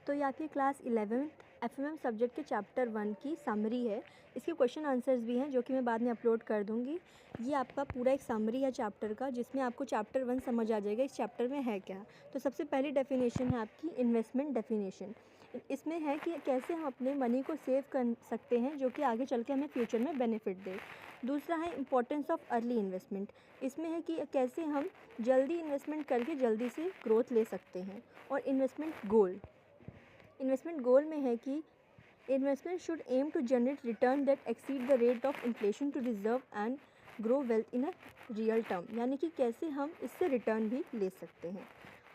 तो ये आपकी क्लास 11th एफएमएम सब्जेक्ट के चैप्टर 1 की समरी है। इसके क्वेश्चन आंसर्स भी हैं जो कि मैं बाद में अपलोड कर दूँगी। ये आपका पूरा एक समरी है चैप्टर का, जिसमें आपको चैप्टर 1 समझ आ जाएगा इस चैप्टर में है क्या। तो सबसे पहली डेफिनेशन है आपकी इन्वेस्टमेंट डेफिनेशन। इसमें है कि कैसे हम अपने मनी को सेव कर सकते हैं जो कि आगे चल के हमें फ्यूचर में बेनिफिट दे। दूसरा है इम्पोर्टेंस ऑफ अर्ली इन्वेस्टमेंट। इसमें है कि कैसे हम जल्दी इन्वेस्टमेंट करके जल्दी से ग्रोथ ले सकते हैं। और इन्वेस्टमेंट गोल में है कि investment should aim to generate return that exceed the rate of inflation to reserve and grow wealth in a real term, यानी कि कैसे हम इससे रिटर्न भी ले सकते हैं।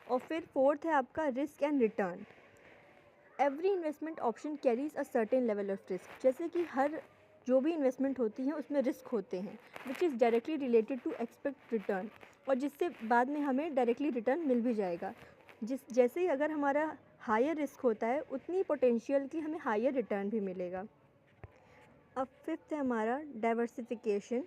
और फिर फोर्थ है आपका risk and return. Every investment option carries a certain level of risk. जैसे कि हर जो भी इन्वेस्टमेंट होती है उसमें रिस्क होते हैं which is directly related to expect return, और जिससे बाद में हमें डायरेक्टली रिटर्न मिल भी जाएगा। जैसे ही अगर हमारा हायर रिस्क होता है उतनी पोटेंशियल की हमें हायर रिटर्न भी मिलेगा। अब फिफ्थ है हमारा डाइवर्सिफिकेशन।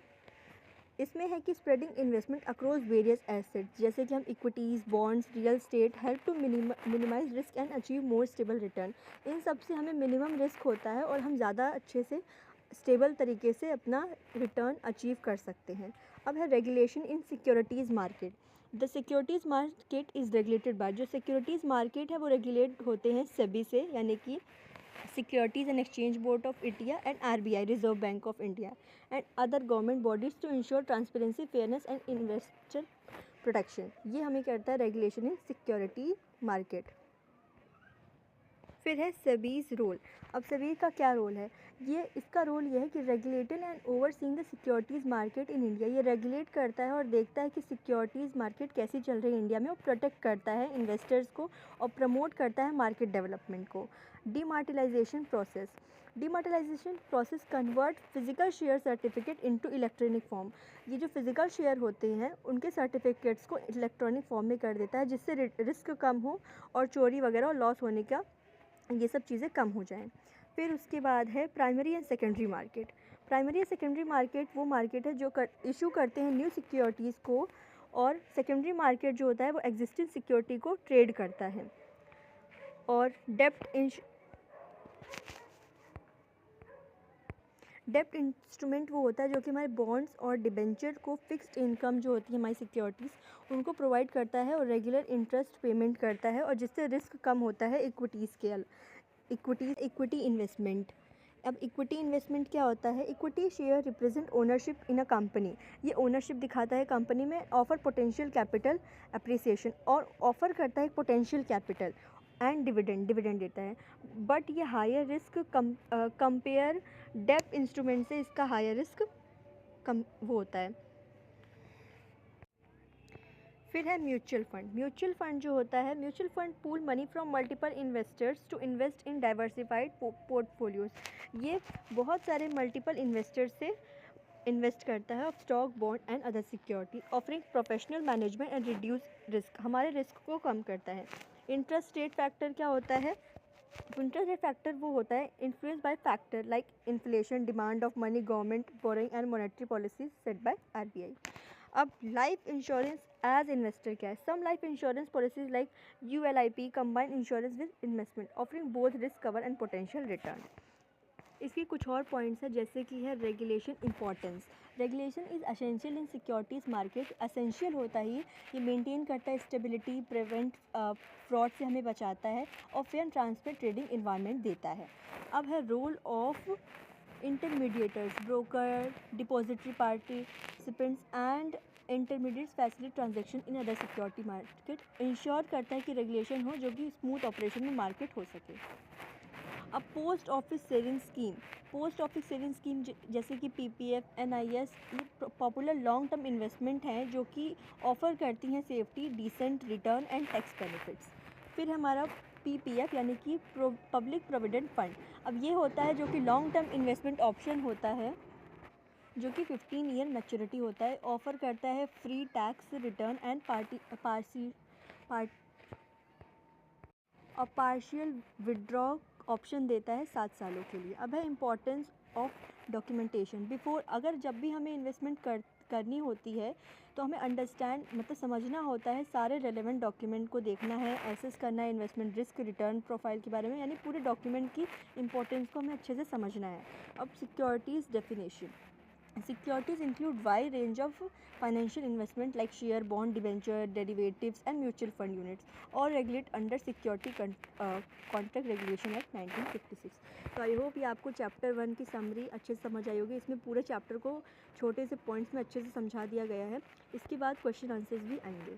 इसमें है कि spreading investment across various assets, जैसे कि हम equities, bonds, real estate help to minimise risk and achieve more stable return. इन सब से हमें मिनिमम रिस्क होता है और हम ज़्यादा अच्छे से स्टेबल तरीके से अपना रिटर्न अचीव कर सकते हैं। अब है regulation in securities market. The securities market is regulated by, जो सिक्योरिटीज़ मार्केट है वो रेगुलेट होते हैं सेबी से, यानी कि Securities and Exchange Board of India and RBI, Reserve Bank of India, and other government bodies to ensure transparency, fairness and investor protection. ये हमें करता है रेगुलेशन इन सिक्योरिटी मार्केट। फिर है सेबीज़ रोल। अब सेबी का क्या रोल है? इसका रोल ये है कि regulating and overseeing the securities market in India. ये रेगुलेट करता है और देखता है कि सिक्योरिटीज़ मार्केट कैसी चल रही है इंडिया में, और प्रोटेक्ट करता है इन्वेस्टर्स को और प्रमोट करता है मार्केट डेवलपमेंट को। Dematerialisation process convert physical share certificate into electronic form. ये जो फिजिकल शेयर होते हैं उनके सर्टिफिकेट्स को इलेक्ट्रॉनिक फॉर्म में कर देता है, जिससे रिस्क कम हो और चोरी वगैरह और लॉस होने का ये सब चीज़ें कम हो जाएं। फिर उसके बाद है primary and secondary market. Primary and secondary market वो मार्केट है जो इशू करते हैं न्यू सिक्योरिटीज़ को, और सेकेंडरी मार्केट जो होता है वो एग्जिस्टिंग सिक्योरिटी को ट्रेड करता है। और डेप्ट इंस्ट्रूमेंट वो होता है जो कि हमारे बॉन्ड्स और डिबेंचर को फिक्स्ड इनकम जो होती है हमारी सिक्योरिटीज़ उनको प्रोवाइड करता है और रेगुलर इंटरेस्ट पेमेंट करता है, और जिससे रिस्क कम होता है इक्विटी इन्वेस्टमेंट। अब इक्विटी इन्वेस्टमेंट क्या होता है? Equity share represent ownership in a company. ये ओनरशिप दिखाता है कंपनी में। ऑफर पोटेंशियल कैपिटल अप्रिसिएशन, और ऑफर करता है पोटेंशियल कैपिटल एंड डिविडेंड देता है। बट ये हायर रिस्क कंपेयर डेप्ट इंस्ट्रूमेंट से इसका हायर रिस्क कम वो होता है। फिर है म्यूचुअल फंड जो होता है, mutual fund pool money from multiple investors to invest in diversified portfolios. ये बहुत सारे मल्टीपल इन्वेस्टर्स से इन्वेस्ट करता है of stock, bond and other security, offering professional management and reduce risk. हमारे रिस्क को कम करता है। इंटरेस्ट रेट फैक्टर क्या होता है? इंटरेस्ट रेट फैक्टर वो होता है influence by factor like inflation, demand of money, government borrowing and monetary policies set by RBI. अब लाइफ इंश्योरेंस एज इन्वेस्टर क्या है? Some life insurance policies like ULIP combine insurance with investment, offering both risk cover and potential return. इसकी कुछ और points है, जैसे कि है regulation importance. Regulation is essential in securities market. Essential होता ही ये मेंटेन करता है स्टेबिलिटी, प्रिवेंट फ्रॉड से हमें बचाता है, और fair and transparent trading environment देता है। अब है role of intermediators, broker, depository participants and intermediates facility transaction in other security market. Ensure करता है कि रेगुलेशन हो जो कि स्मूथ ऑपरेशन में मार्केट हो सके। अब पोस्ट ऑफिस सेविंग स्कीम जैसे कि PPF, NIS, ये पॉपुलर लॉन्ग टर्म इन्वेस्टमेंट हैं जो कि ऑफ़र करती हैं safety, decent return and tax benefits. फिर हमारा PPF यानी कि पब्लिक प्रोविडेंट फंड। अब ये होता है जो कि लॉन्ग टर्म इन्वेस्टमेंट ऑप्शन होता है जो कि 15 ईयर मैच्योरिटी होता है, ऑफ़र करता है free tax return and partial withdraw option देता है 7 सालों के लिए। अब है इम्पॉर्टेंस ऑफ डॉक्यूमेंटेशन बिफोर। अगर जब भी हमें इन्वेस्टमेंट करनी होती है तो हमें अंडरस्टैंड मतलब समझना होता है, सारे रेलेवेंट डॉक्यूमेंट को देखना है, एसेस करना है इन्वेस्टमेंट रिस्क रिटर्न प्रोफाइल के बारे में, यानी पूरे डॉक्यूमेंट की इंपॉर्टेंस को हमें अच्छे से समझना है। अब securities definition. Securities include wide range of financial investment like share, bond, debenture, derivatives and mutual fund units, all regulate under Security Contract Regulation Act 1956। तो आई होप ये आपको चैप्टर 1 की समरी अच्छे से समझ आई होगी। इसमें पूरे चैप्टर को छोटे से पॉइंट्स में अच्छे से समझा दिया गया है। इसके बाद क्वेश्चन आंसर्स भी आएंगे।